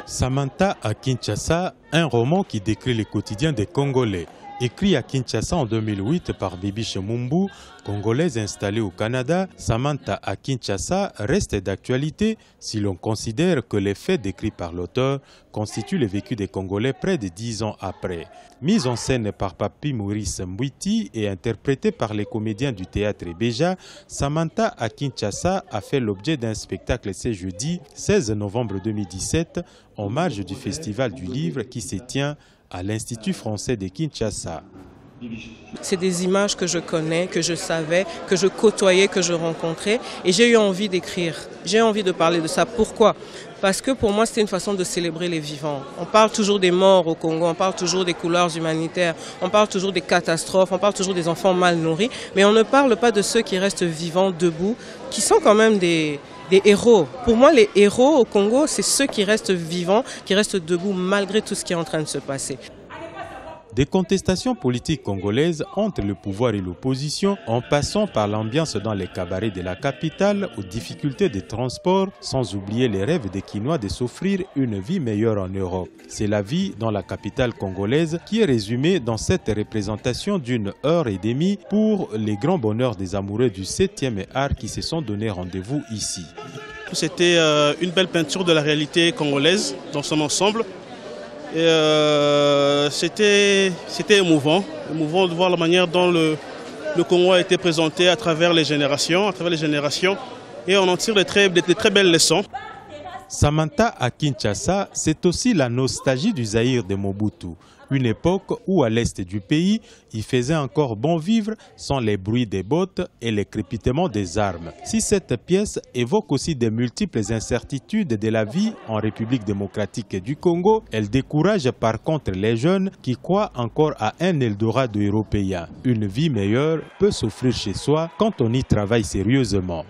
Samantha à Kinshasa, un roman qui décrit le quotidien des Congolais. Écrit à Kinshasa en 2008 par Bibi Chemumbu, congolaise installée au Canada, Samantha à Kinshasa reste d'actualité si l'on considère que les faits décrits par l'auteur constituent le vécu des Congolais près de 10 ans après. Mise en scène par Papi Maurice Mbouiti et interprétée par les comédiens du théâtre Béja, Samantha à Kinshasa a fait l'objet d'un spectacle ce jeudi 16 novembre 2017 en marge du Festival du Livre qui se tient à l'Institut français de Kinshasa. C'est des images que je connais, que je savais, que je côtoyais, que je rencontrais et j'ai eu envie d'écrire, j'ai envie de parler de ça. Pourquoi? Parce que pour moi c'était une façon de célébrer les vivants. On parle toujours des morts au Congo, on parle toujours des couleurs humanitaires, on parle toujours des catastrophes, on parle toujours des enfants mal nourris, mais on ne parle pas de ceux qui restent vivants, debout, qui sont quand même des héros. Pour moi, les héros au Congo, c'est ceux qui restent vivants, qui restent debout malgré tout ce qui est en train de se passer. Des contestations politiques congolaises entre le pouvoir et l'opposition, en passant par l'ambiance dans les cabarets de la capitale, aux difficultés de transport, sans oublier les rêves des Kinois de s'offrir une vie meilleure en Europe. C'est la vie dans la capitale congolaise qui est résumée dans cette représentation d'une heure et demie pour les grands bonheurs des amoureux du 7e art qui se sont donné rendez-vous ici. C'était une belle peinture de la réalité congolaise dans son ensemble. Et c'était émouvant de voir la manière dont le Congo a été présenté à travers les générations, et on en tire de très belles leçons. Samantha à Kinshasa, c'est aussi la nostalgie du Zaïre de Mobutu, une époque où à l'est du pays, il faisait encore bon vivre sans les bruits des bottes et les crépitements des armes. Si cette pièce évoque aussi de multiples incertitudes de la vie en République démocratique du Congo, elle décourage par contre les jeunes qui croient encore à un Eldorado européen. Une vie meilleure peut s'offrir chez soi quand on y travaille sérieusement.